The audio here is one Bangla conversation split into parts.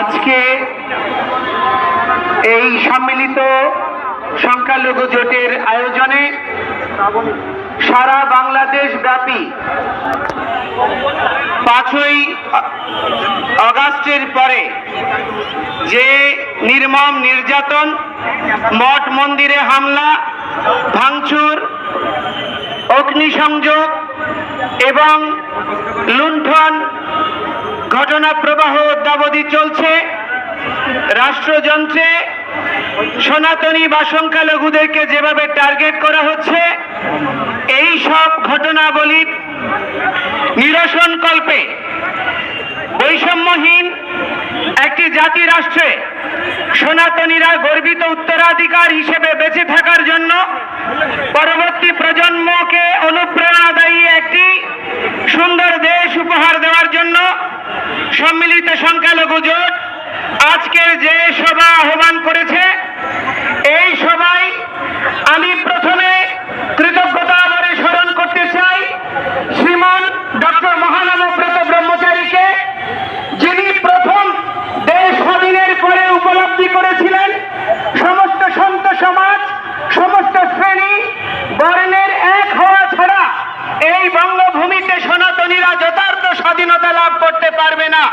আজকে এই সম্মিলিত সংখ্যালঘু জোটের আয়োজনে সারা বাংলাদেশ ব্যাপী 5ই আগস্টের পরে যে নির্মম নির্যাতন, মঠ মন্দিরে হামলা, ভাঙচুর, অগ্নিসংযোগ এবং লুণ্ঠন ঘটনা প্রবাহ অদ্যাবধি চলছে, রাষ্ট্রযন্ত্রে সনাতনী বা সংখ্যালঘুদেরকে যেভাবে টার্গেট করা হচ্ছে, এই সব ঘটনাবলীর নিরসন কল্পে বৈষম্যহীন একটি জাতি রাষ্ট্রে সনাতনীরা গর্বিত উত্তরাধিকার হিসেবে বেঁচে থাকার জন্য পরবর্তী প্রজন্মকে অনুপ্রেরণাদায়ী একটি সুন্দর দেশ উপহার দেওয়ার জন্য সম্মিলিত সংখ্যালঘু জোট আজকের যে সভা আহ্বান করেছে, এই সভায় আমি প্রথমে কৃতজ্ঞতা আবারে স্মরণ করতে চাই শ্রীমান ডক্টর মহানমব্রত ব্রহ্মচারীকে, যিনি প্রথম দেশ স্বাধীনের পরে উপলব্ধি করেছিলেন সমস্ত সন্ত সমাজ, সমস্ত শ্রেণী বর্ণের এক হওয়া ছাড়া এই বঙ্গভূমিতে সনাতনীরা যথার্থ স্বাধীনতা লাভ করতে পারবে না।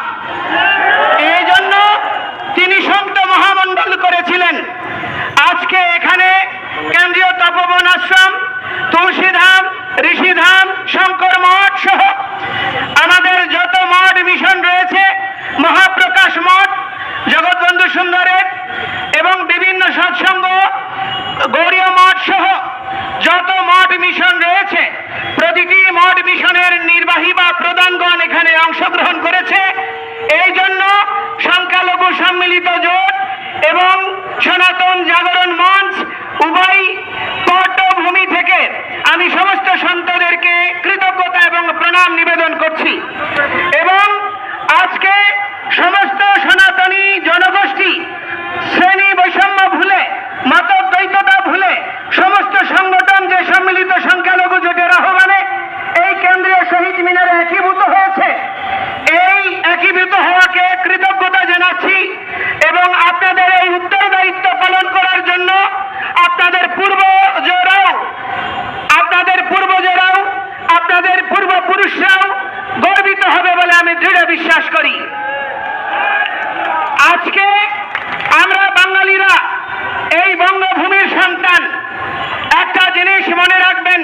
এই জন্য তিনি সন্ত মহামণ্ডল করেছিলেন। আজকে এখানে কেন্দ্রীয় তপবন আশ্রম, তুলসীধাম, ঋষিধাম, শঙ্কর মঠ সহ আমাদের যত মঠ মিশন রয়েছে, মহাপ্রকাশ মঠ, জগৎবন্ধু সুন্দরের এবং বিভিন্ন সৎসঙ্গ, গৌরীয় মঠ সহ যত মঠ মিশন রয়েছে, প্রতিটি মঠ মিশনের নির্বাহী বা প্রধানগণ এখানে অংশগ্রহণ করেছে। এই জন্য সংখ্যালঘু সম্মিলিত জোট এবং সনাতন জাগরণ মঞ্চ উভয় পটভূমি থেকে আমি সমস্ত সন্তদেরকে কৃতজ্ঞতা এবং প্রণাম নিবেদন করছি। এবং আজকে সমস্ত সনাতনী জনগোষ্ঠী শ্রেণী বৈষম্য ভুলে, মতদ্বৈততা ভুলে সমস্ত সংগঠন যে সম্মিলিত সংখ্যালঘু জোটের আহ্বানে এই কেন্দ্রীয় শহীদ মিনারে একীভূত হয়েছে, এই একীভূত হওয়াকে কৃতজ্ঞতা জানাচ্ছি। এবং আপনাদের এই উত্তরদায়িত্ব পালন করার জন্য আপনাদের পূর্বজরাও, আপনাদের পূর্বপুরুষরাও গর্বিত হবে বলে আমি দৃঢ় বিশ্বাস করি। আজকে আমরা বাঙালিরা এই বঙ্গভূমির সন্তান। একটা জিনিস মনে রাখবেন,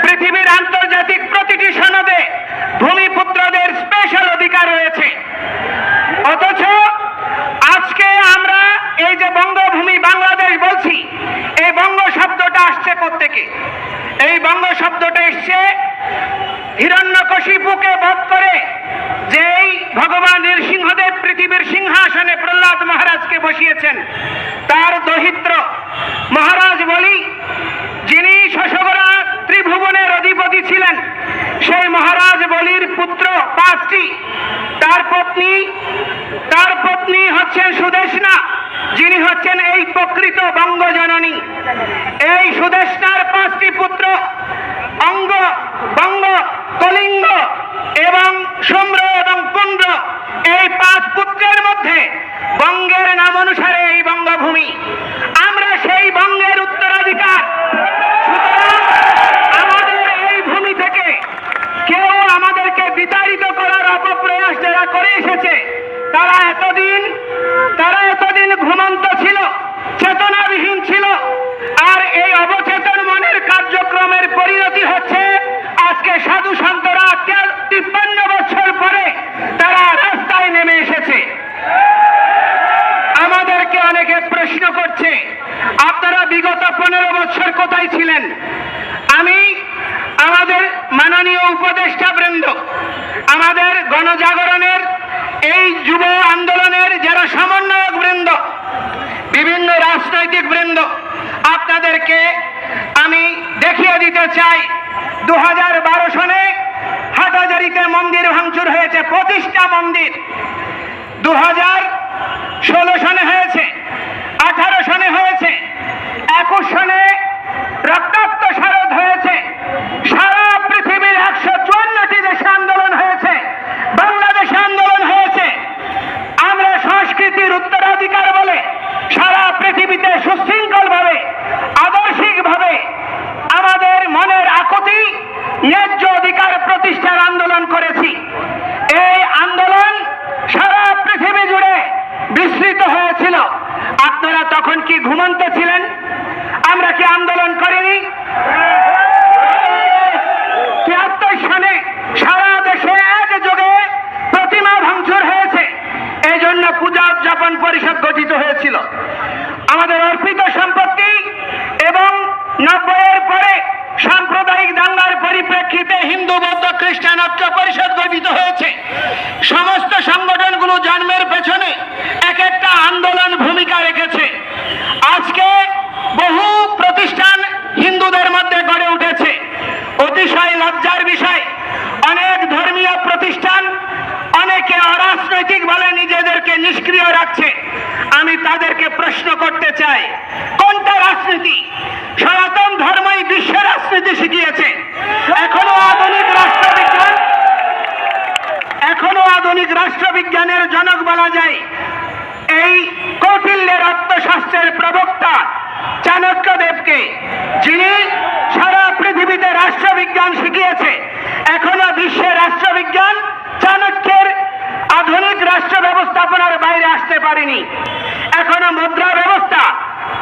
পৃথিবীর আন্তর্জাতিক প্রতিটি সনদে ভূমিপুত্রদের স্পেশাল অধিকার রয়েছে। অথচ আজকে আমরা এই যে বঙ্গভূমি বাংলাদেশ বলছি, এই বঙ্গ শব্দটা আসছে কোত্থেকে? এই বঙ্গ শব্দটা এসছে হিরণ্যকশিপুকে বধ করে যেই ভগবান নৃসিংহদেব পৃথিবীর সিংহাসনে প্রহ্লাদ মহারাজকে বসিয়েছেন, তার দহিত্র মহারাজ বলি, যিনি শশগরা ত্রিভুবনের অধিপতি ছিলেন, সেই মহারাজ বলির পুত্র 5টি। তার পত্নী হচ্ছেন সুদেষ্ণা, যিনি হচ্ছেন এই প্রকৃত বঙ্গজননী। এই সুদেষ্ণার 5টি পুত্র অঙ্গ, বঙ্গ, কলিঙ্গ এবং শুম্র এবং পুণ্ড, এই 5 পুত্রের মধ্যে বঙ্গের নাম অনুসারে এই বঙ্গভূমি। আমরা সেই বঙ্গের উত্তরাধিকার। আমাদের এই ভূমি থেকে কেউ আমাদেরকে বিতাড়িত করার অপপ্রয়াস যারা করে এসেছে, তারা এতদিন ঘুমন্ত ছিল, চেতনাবিহীন ছিল। আর এই অবচেতন মনের কার্যক্রমের পরিণতি হচ্ছে আজকে সাধু সন্তরা 53 বছর পরে তারা রাস্তায় নেমে এসেছে। আমাদেরকে অনেকে প্রশ্ন করছে, আপনারা বিগত 15 বছর কোথায় ছিলেন? আমি আমাদের মাননীয় উপদেষ্টা বৃন্দ, আমাদের গণজাগরণের এই যুব আন্দোলনের যারা সমন্বয়ক বৃন্দ, বিভিন্ন রাজনৈতিক বৃন্দ, আপনাদেরকে আমি দেখিয়ে দিতে চাই 2012 সনে হাটহাজারীতে মন্দির ভাঙচুর হয়েছে, 25টা মন্দির। 2016 সনে হয়েছে, 18 সনে হয়েছে, 21 সনে রক্তাক্ত শারদ হয়েছে। সারা পৃথিবীর 154টি দেশে আন্দোলন হয়েছে, বাংলাদেশে আন্দোলন হয়েছে। আমরা সংস্কৃতি জীবন্ত ছিলেন। আমরা কি আন্দোলন করিনি? ৭৩ সালে সারা দেশে একযোগে প্রতিমা ভাঙচুর হয়েছে, এই জন্য পূজা উদযাপন পরিষদ গঠিত হয়েছিল। আমাদের অর্পিত সম্পত্তি এবং ৯০-এর পরে সাম্প্রদায়িক দাঙ্গার পরিপ্রেক্ষিতে হিন্দু বৌদ্ধ খ্রিস্টান ঐক্য পরিষদ গঠিত হয়েছে। সমস্ত সংগঠনগুলো জন্মের পেছনে এক একটা আন্দোলন ভূমিকা রেখেছে। আজকে বহু প্রতিষ্ঠান হিন্দুদের মধ্যে গড়ে উঠেছে। অতিশয় লজ্জার বিষয়, অনেক ধর্মীয় প্রতিষ্ঠান অনেকে অরাজনৈতিক বলে নিজেদেরকে নিষ্ক্রিয় রাখছে। আমি তাদেরকে প্রশ্ন করতে চাই, কোনটা রাজনীতি? সনাতন ধর্মই বিশ্ব রাজনীতি শিখিয়েছে। এখনো আধুনিক রাষ্ট্রবিজ্ঞানের জনক বলা যায় এই কৌটিল্যের অর্থশাস্ত্রের প্রবক্তা চাণক্যদেবকে, যিনি সারা পৃথিবীতে রাষ্ট্রবিজ্ঞান শিখিয়েছে। এখনো বিশ্বের রাষ্ট্রবিজ্ঞান চাণক্যের আধুনিক রাষ্ট্র ব্যবস্থাপনার বাইরে আসতে পারেনি। এখনো মুদ্রা ব্যবস্থা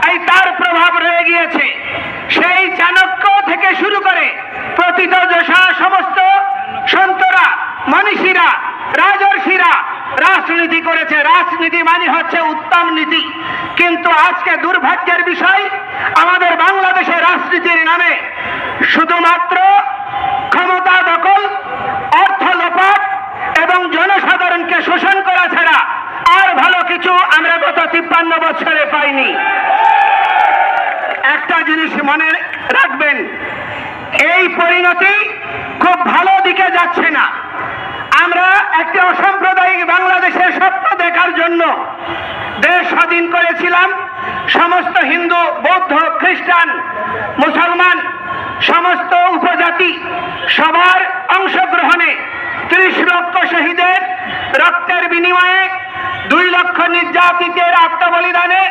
এই তার প্রভাব রয়ে গিয়েছে। সেই চাণক্য থেকে শুরু করে প্রথিতযশা সমস্ত সন্তরা, মনীষীরা, রাজর্ষিরা রাজনীতি করেছে। রাজনীতি মানে হচ্ছে উত্তম নীতি। কিন্তু আজকে দুর্ভাগ্যের বিষয়, আমাদের বাংলাদেশের রাজনীতির নামে শুধুমাত্র ক্ষমতা দখল, অর্থ লোপাট এবং জনসাধারণকে শোষণ করা ছাড়া আর ভালো কিছু আমরা গত ৫৩ বছরে পাইনি। একটা জিনিস মনে রাখবেন, এই পরিণতি খুব ভালো দিকে যাচ্ছে না। আমরা একটি অসাম্প্রদায়িক বাংলাদেশের স্বপ্ন দেখার জন্য দেশ স্বাধীন করেছিলাম। সমস্ত হিন্দু, বৌদ্ধ, খ্রিস্টান, মুসলমান, সমস্ত উপজাতি সবার অংশগ্রহণে ৩০ লক্ষ শহীদের রক্তের বিনিময়ে, ২ লক্ষ নির্যাতিতের আত্মবলিদানে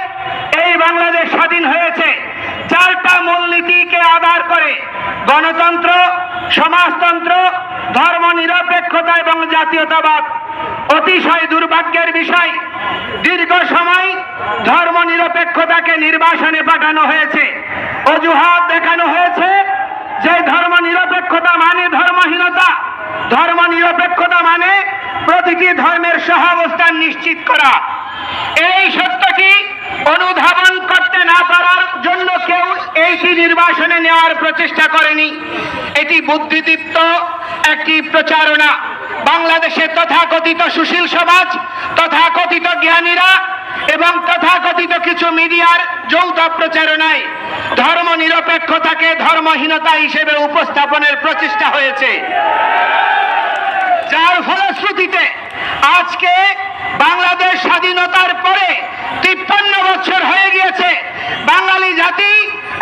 এই বাংলাদেশ স্বাধীন হয়েছে। ৪টা মূলনীতিকে আধার করে গণতন্ত্র, সমাজতন্ত্র, ধর্ম নিরপেক্ষতা এবং জাতীয়তাবাদ। অতিশয় দুর্ভাগ্যের বিষয়, দীর্ঘ সময় ধর্ম নিরপেক্ষতাকে নির্বাসনে পাঠানো হয়েছে। অজুহাত দেখানো হয়েছে যে ধর্ম নিরপেক্ষতা মানে ধর্মহীনতা, ধর্ম নিরপেক্ষতা মানে প্রতিটি ধর্মের সহাবস্থান নিশ্চিত করা। এই সত্যটি অনুধাবন করতে না পারার জন্য কেউ এইটি নির্বাসনে নেওয়ার প্রচেষ্টা করেনি। এটি বুদ্ধিদীপ্ত একটি প্রচারণা। বাংলাদেশে তথাকথিত সুশীল সমাজ, তথাকথিত জ্ঞানীরা এবং তথাকথিত কিছু মিডিয়ার যৌথ প্রচারণায় ধর্ম নিরপেক্ষতাকে ধর্মহীনতা হিসেবে উপস্থাপনের প্রচেষ্টা হয়েছে, যার ফলশ্রুতিতে আজকে বাংলাদেশ স্বাধীনতার পরে ৫৩ বছর হয়ে গিয়েছে, বাঙালি জাতি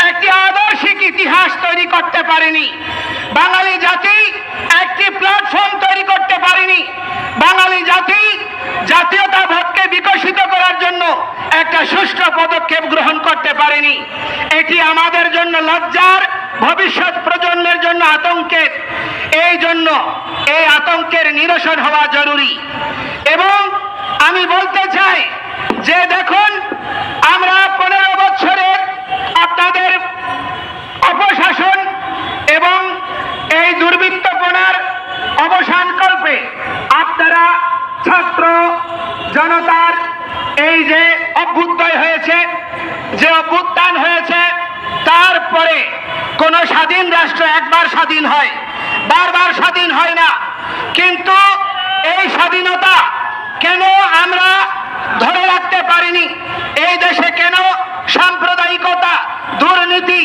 একটি আদর্শিক ইতিহাস তৈরি করতে পারেনি। বাঙালি জাতি একটি প্ল্যাটফর্ম তৈরি করতে পারেনি। বাঙালি জাতি জাতীয়তাবাদকে বিকশিত করার জন্য একটা সুষ্ঠু পদক্ষেপ গ্রহণ করতে পারেনি। এটি আমাদের জন্য লজ্জার, ভবিষ্যৎ প্রজন্মের জন্য আতঙ্কের। এই জন্য এই আতঙ্কের নিরসন হওয়া জরুরি। এবং আমি বলতে চাই যে দেখুন, আমরা ১৫ বছরের আপনাদের অপশাসন এবং এই দুর্বৃত্তপনার অবসান কল্পে আপনারা ছাত্র জনতার এই যে অভ্যুদয় হয়েছে, যে অভ্যুত্থান হয়েছে, তারপরে কোন স্বাধীন রাষ্ট্র একবার স্বাধীন হয়, বারবার স্বাধীন হয় না। কিন্তু এই স্বাধীনতা কেন আমরা ধরে রাখতে পারিনি? এই দেশে কেন সাম্প্রদায়িকতা, দুর্নীতি,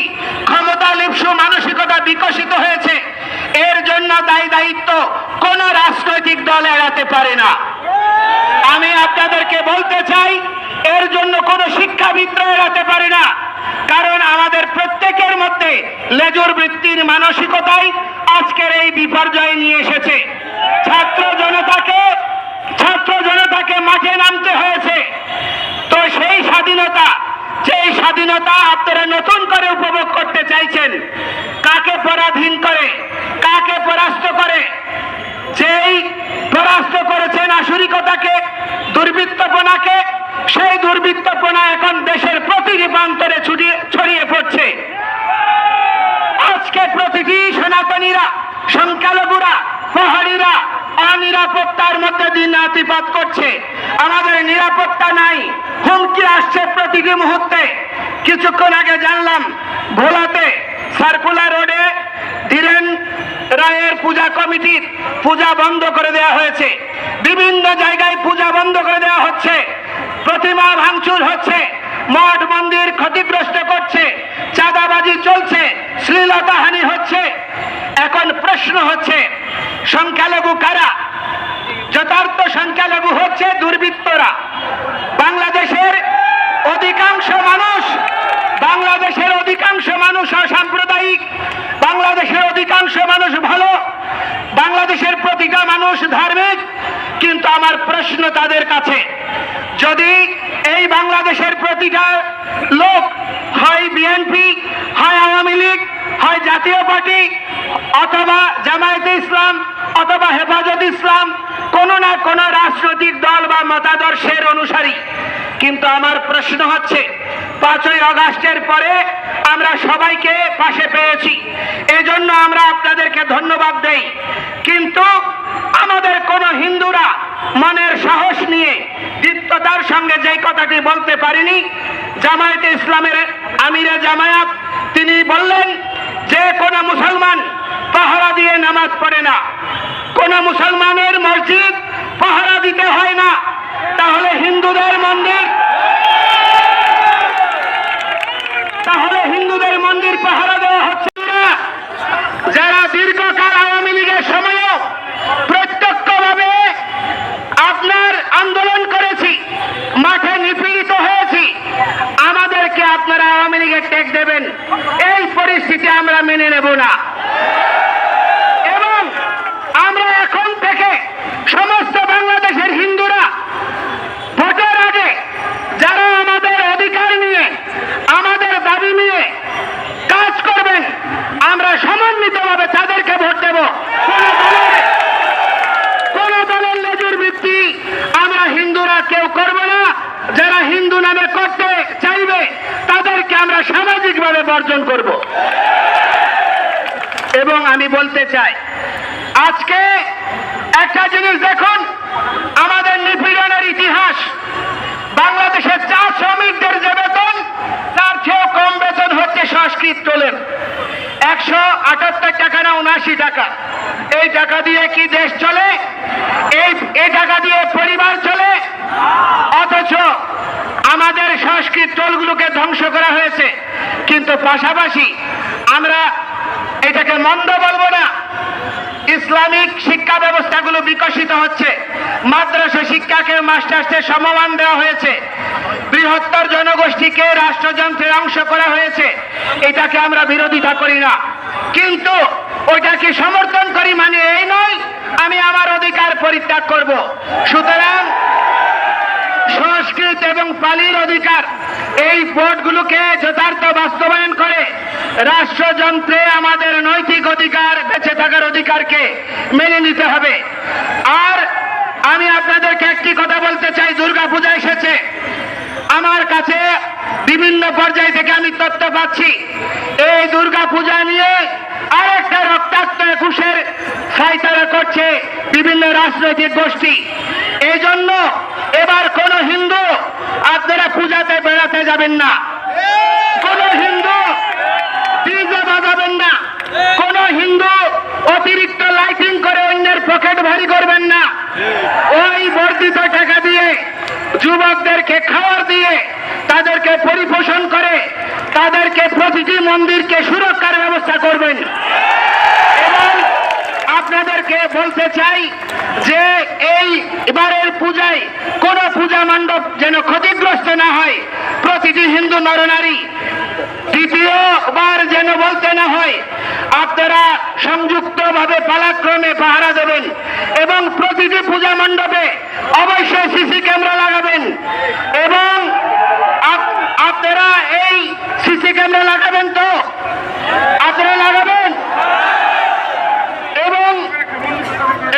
ক্ষমতা লিপ্সু মানসিকতা বিকশিত হয়েছে? এর জন্য দায়িত্ব কোন রাজনৈতিক দল এড়াতে পারে না। আমি আপনাদেরকে বলতে চাই, এর জন্য কোন শিক্ষাবিদ এড়াতে পারে না। কারণ আমাদের প্রত্যেকের মধ্যে লেজুর বৃত্তির মানসিকতাই আজকের এই বিপর্যয় নিয়ে এসেছে। ছাত্র জনতাকে মাঠে নামতে হয়েছে। তো সেই স্বাধীনতা, যেই স্বাধীনতা আপনারা নতুন করে উপভোগ করতে চাইছেন, কাকে পরাধীন করে, কাকে পরাস্ত করে? যেই পরাস্ত করেছেন আসরিকতাকে, দুর্বৃত্তপনাকে, সেই দুর্বৃত্তপনা এখন দেশের প্রতিটি প্রান্তরে ছড়িয়ে পড়ছে। আজকে প্রতিটি সনাতনীরা, সংখ্যালঘুরা, পাহাড়িরা অনিরাপত্তার মধ্যে দিন অতিবাহিত করছে। আমাদের নিরাপত্তা নাই, হুমকি আসছে প্রতিটি মুহূর্তে। কিছুক্ষণ আগে জানলাম ভোলাতে সার্কুলার রোডে ধীরেন রায়ের পূজা কমিটির পূজা বন্ধ করে দেওয়া হয়েছে। বিভিন্ন জায়গায় পূজা বন্ধ করে দেওয়া হচ্ছে, প্রতিমা ভাঙচুর হচ্ছে, মঠ মন্দির ক্ষতিগ্রস্ত করছে, চাঁদাবাজি চলছে, শ্লীলতাহানি হচ্ছে। এখন প্রশ্ন হচ্ছে সংখ্যালঘু কারা? যথার্থ সংখ্যালঘু হচ্ছে দুর্বৃত্তরা। বাংলাদেশের অধিকাংশ মানুষ অসাম্প্রদায়িক, বাংলাদেশের অধিকাংশ মানুষ ভালো, বাংলাদেশের প্রতিটা মানুষ ধার্মিক। কিন্তু আমার প্রশ্ন তাদের কাছে, যদি এই বাংলাদেশের প্রতিটা লোক হয় বিএনপি, হয় আওয়ামী লীগ, হয় জাতীয় পার্টি, অথবা জামায়াতে ইসলাম, অথবা হেফাজত ইসলাম, কোনো না কোনো রাজনৈতিক দল বা মতাদর্শের অনুসারী, কিন্তু আমার প্রশ্ন হচ্ছে 5ই আগস্টের পরে আমরা সবাইকে পাশে পেয়েছি, এজন্য আমরা আপনাদেরকে ধন্যবাদ দেই। কিন্তু আমাদের কোন হিন্দুরা মনের সাহস নিয়ে দৃঢ়তার সঙ্গে যে কথাটি বলতে পারেনি, জামায়াতে ইসলামের আমিরে জামায়াত তিনি বললেন যে কোন মুসলমান পাহারা দিয়ে নামাজ পড়ে না, কোন মুসলমানের মসজিদ পাহারা দিতে হয় না, তাহলে হিন্দুদের মন্দির পাহারা দেওয়া হচ্ছে না। যারা দীর্ঘকাল আওয়ামী লীগের সময়ও প্রত্যক্ষভাবে আপনার আন্দোলন করেছি, মাঠে নিপীড়িত হয়েছি, আমাদেরকে আপনারা আওয়ামী লীগের ট্যাগ দেবেন, এই পরিস্থিতি আমরা মেনে নেব না। এবং আমরা এখন থেকে সমস্ত বাংলাদেশের হিন্দুরা ভোটের আগে যারা আমাদের অধিকার নিয়ে, আমাদের দাবি নিয়ে কাজ করবেন, আমরা সমন্বিতভাবে তাদেরকে ভোট দেব। কোন দলের লেজুর ভিত্তি আমরা হিন্দুরা কেউ করব না। যারা হিন্দু নামে করতে চাইবে তাদেরকে আমরা সামাজিকভাবে বর্জন করব। এবং আমি বলতে চাই, আজকে একটা জিনিস দেখুন, আমাদের নিপীড়নের ইতিহাস, বাংলাদেশের চা শ্রমিকদের যে বেতন তার চেয়েও কম বেতন হচ্ছে সংস্কৃত টোলের, 178 টাকা না 79 টাকা। এই টাকা দিয়ে কি দেশ চলে? এই টাকা দিয়ে পরিবার চলে? অথচ আমাদের সংস্কৃত টোলগুলোকে ধ্বংস করা হয়েছে। কিন্তু পাশাপাশি আমরা এটাকে মন্দ বলবো না, ইসলামিক শিক্ষা ব্যবস্থাগুলো বিকশিত হচ্ছে, মাদ্রাসা শিক্ষাকে মাস্টার্সের সমমান দেওয়া হয়েছে, বৃহত্তর জনগোষ্ঠীকে রাষ্ট্রযন্ত্রের অংশ করা হয়েছে। এটাকে আমরা বিরোধিতা করি না, কিন্তু ওইটাকে সমর্থন করি মানে এই নয় আমি আমার অধিকার পরিত্যাগ করব। সুতরাং সংস্কৃত এবং পালির অধিকার, এই ভোটগুলোকে যথার্থ বাস্তবায়ন করে রাষ্ট্রযন্ত্রে আমাদের নৈতিক অধিকার, বেঁচে থাকার অধিকারকে মেনে নিতে হবে। আর আমি আপনাদেরকে একটি কথা বলতে চাই, দুর্গাপূজা এসেছে, আমার কাছে বিভিন্ন পর্যায় থেকে আমি তথ্য পাচ্ছি এই দুর্গাপূজা নিয়ে আরেকটা রক্তাক্ত 21-এর ফাইতারা করছে বিভিন্ন রাজনৈতিক গোষ্ঠী। এই জন্য এবার কোন হিন্দু আপনারা পূজাতে বেড়াতে যাবেন না, কোন হিন্দু ডিজে বাজাবেন না, কোন হিন্দু অতিরিক্ত লাইটিং করে অন্যের পকেট ভারী করবেন না। ওই বর্ধিত টাকা দিয়ে যুবকদেরকে খাবার দিয়ে তাদেরকে পরিপোষণ করে তাদেরকে প্রতিটি মন্দিরকে সুরক্ষার ব্যবস্থা করবেন। এবং আপনাদেরকে বলতে চাই যে এই এবারের পূজায় কোন পূজা মণ্ডপ যেন ক্ষতিগ্রস্ত না হয়, প্রতিটি হিন্দু নরনারী দ্বিতীয়বার যেন বলতে না হয়, আপনারা সংযুক্তভাবে পালাক্রমে পাহারা দেবেন এবং প্রতিটি পূজা মণ্ডপে অবশ্যই সিসি ক্যামেরা লাগাবেন। এবং আপনারা এই সিসি ক্যামেরা লাগাবেন তো? আপনারা লাগাবেন?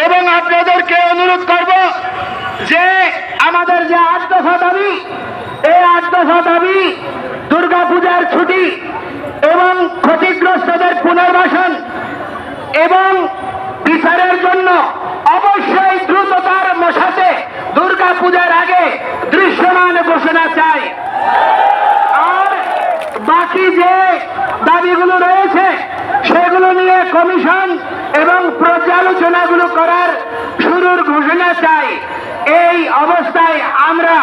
এবং আপনাদেরকে অনুরোধ করব যে আমাদের যে 8 দফা দাবি, এই 8 দফা দাবি দুর্গাপূজার ছুটি এবং ক্ষতিগ্রস্তদের পুনর্বাসন এবং বিচারের জন্য অবশ্যই দ্রুততার সাথে দুর্গাপূজার আগে দৃশ্যমান ঘোষণা চাই। আর বাকি যে দাবিগুলো রয়েছে সেগুলো নিয়ে কমিশন এবং পর্যালোচনাগুলো করার শুরুর ঘোষণা চাই। এই অবস্থায় আমরা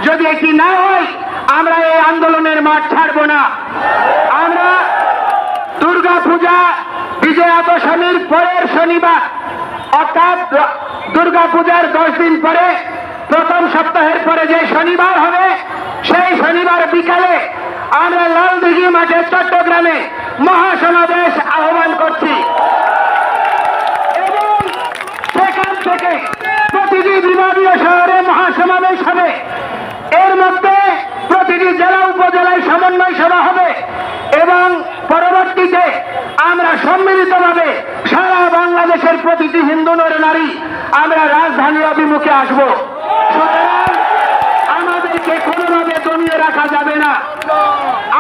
যদি এটি না হয় আমরা এই আন্দোলনের মাঠ ছাড়ব না। আমরা দুর্গাপূজা বিজয়া দশমীর পরের শনিবার অর্থাৎ দুর্গাপূজার 10 দিন পরে প্রথম সপ্তাহের পরে যে শনিবার হবে সেই শনিবার বিকালে আমরা লালদিঘি মাঠে চট্টগ্রামে মহাসমাবেশ আহ্বান করছি এবং সেখান থেকে প্রতিটি বিভাগীয় শহরে মহাসমাবেশ হবে। এর মধ্যে প্রতিটি জেলা উপজেলায় সমন্বয় সভা হবে এবং পরবর্তীতে আমরা সম্মিলিতভাবে সারা বাংলাদেশের প্রতিটি হিন্দু নারী আমরা রাজধানী অভিমুখে আসব। সুতরাং আমাদেরকে কোনোভাবে দমিয়ে রাখা যাবে না।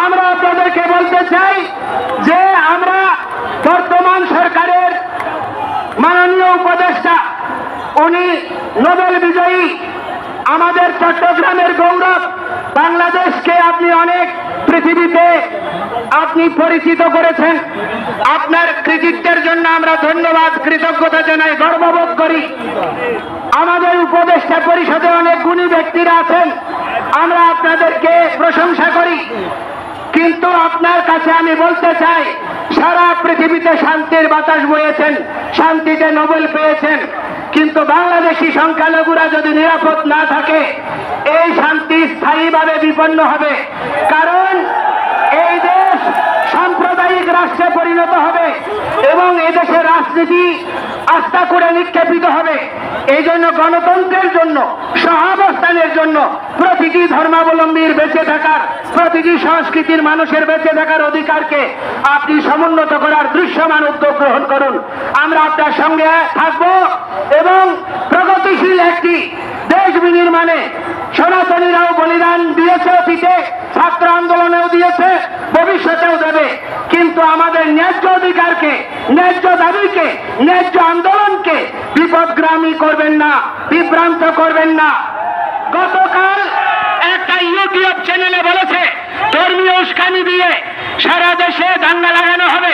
আমরা আপনাদেরকে বলতে চাই যে আমরা বর্তমান সরকারের মাননীয় উপদেষ্টা উনি নোবেল বিজয়ী, আমাদের চট্টগ্রামের গৌরব, বাংলাদেশকে আপনি অনেক পৃথিবীতে আপনি পরিচিত করেছেন। আপনার কৃতিত্বের জন্য আমরা ধন্যবাদ কৃতজ্ঞতা জানাই, গর্ববোধ করি। আমাদের উপদেষ্টা পরিষদে অনেক গুণী ব্যক্তিরা আছেন, আমরা আপনাদেরকে প্রশংসা করি। কিন্তু আপনার কাছে আমি বলতে চাই সারা পৃথিবীতে শান্তির বাতাস বয়েছেন, শান্তিতে নোবেল পেয়েছেন, কিন্তু বাংলাদেশি সংখ্যালঘুরা যদি নিরাপদ না থাকে এই শান্তি স্থায়ীভাবে বিপন্ন হবে। কারণ এই দেশ সাম্প্রদায়িক রাষ্ট্রে পরিণত হবে এবং এদেশের রাজনীতি আস্থা করে নিক্ষেপিত হবে। এই জন্য গণতন্ত্রের জন্য, সহাবস্থানের জন্য, প্রতিটি ধর্মাবলম্বীর বেঁচে থাকার, প্রতিটি সংস্কৃতির মানুষের বেঁচে থাকার অধিকারকে আপনি সমুন্নত করার দৃশ্যমান উদ্যোগ গ্রহণ করুন। আমরা আপনার সঙ্গে থাকব এবং প্রগতিশীল একটি দেশ বিনির্মাণে সনাতনীরাও বলিদান দিয়েছে, অতীতে ছাত্র আন্দোলনেও দিয়েছে, ভবিষ্যতেও দেবে। কিন্তু আমাদের ন্যায্য অধিকারকে, ন্যায্য দাবিকে, ন্যায্য আন্দোলনকে বিপদগ্রামী করবেন না, বিভ্রান্ত করবেন না। গতকাল একটা ইউটিউব চ্যানেলে বলেছে ধর্মীয় উস্কানি দিয়ে সারা দেশে দাঙ্গা লাগানো হবে।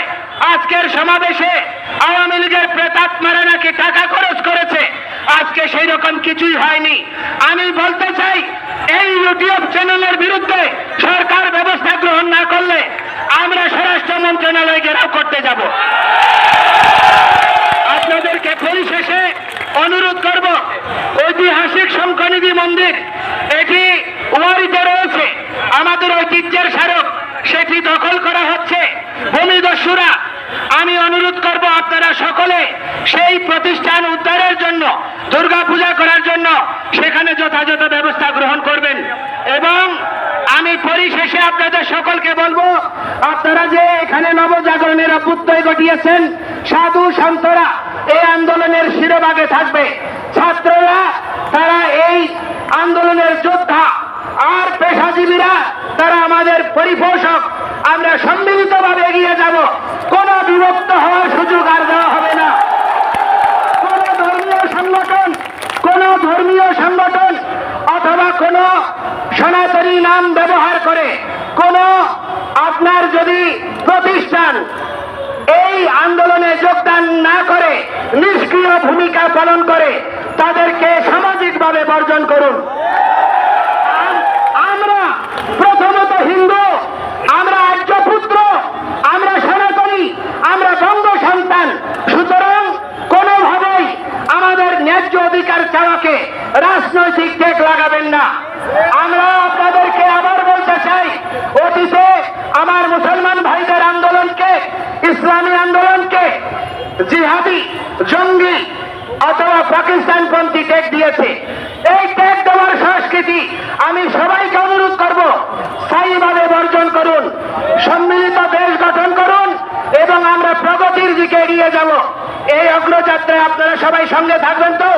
আজকের সমাবেশে আওয়ামী লীগের প্রেতাত্মারা নাকি টাকা খরচ করেছে, আজকে সেই রকম কিছুই হয়নি। আমি বলতে চাই এই ইউটিউব চ্যানেলের বিরুদ্ধে সরকার ব্যবস্থা গ্রহণ না করলে আমরা স্বরাষ্ট্র মন্ত্রণালয় ঘেরাও করতে যাব। আপনাদেরকে পরিশেষে অনুরোধ করব, ঐতিহাসিক শঙ্খনিধি মন্দির এটি ওয়ারিতে রয়েছে, আমাদের ঐতিহ্যের স্মারক, সেটি দখল করা হচ্ছে ভূমিদস্যুরা। আমি অনুরোধ করব আপনারা সকলে সেই প্রতিষ্ঠান উদ্ধারের জন্য, দুর্গাপূজা করার জন্য সেখানে যথাযথ ব্যবস্থা গ্রহণ করবেন। এবং আমি পরিশেষে আপনাদের সকলকে বলবো, আপনারা যে এখানে নবজাগরণের অভ্যুদয় ঘটিয়েছেন, সাধু সন্তরা এই আন্দোলনের শিরোভাগে থাকবে, ছাত্ররা তারা এই আন্দোলনের যোদ্ধা, আর পেশাজীবীরা তারা আমাদের পরিপোষক। আমরা সম্মিলিতভাবে এগিয়ে যাব, কোনো বিভক্ত হওয়ার সুযোগ আর দেওয়া হবে না। কোনো ধর্মীয় সংগঠন অথবা কোনো সনাতনী নাম ব্যবহার করে কোনো আপনার যদি প্রতিষ্ঠান এই আন্দোলনে যোগদান না করে, নিষ্ক্রিয় ভূমিকা পালন করে, তাদেরকে সামাজিকভাবে বর্জন করুন। আমরা প্রথমত হিন্দু, আমরা আর্যপুত্র, আমরা সনাতনী, আমরা বঙ্গ সন্তান। সুতরাং কোনোভাবেই আমাদের ন্যায্য অধিকার চাওয়াকে রাজনৈতিক টেক লাগাবেন না। আমরা আপনাদেরকে আবার বলতে চাই, অতীতে আমার মুসলমান ভাইদের আন্দোলনকে, ইসলামী আন্দোলনকে জিহাদি, জঙ্গি অথবা পাকিস্তানপন্থী টেক দিয়েছে। এই টেক দেওয়ার সংস্কৃতি আমি সবাইকে অনুরোধ করব, স্থায়ীভাবে বর্জন করুন, সম্মিলিত দেশ গঠন করুন এবং আমরা প্রগতির দিকে এগিয়ে যাব। এই অগ্রযাত্রায় আপনারা সবাই সঙ্গে থাকবেন তো?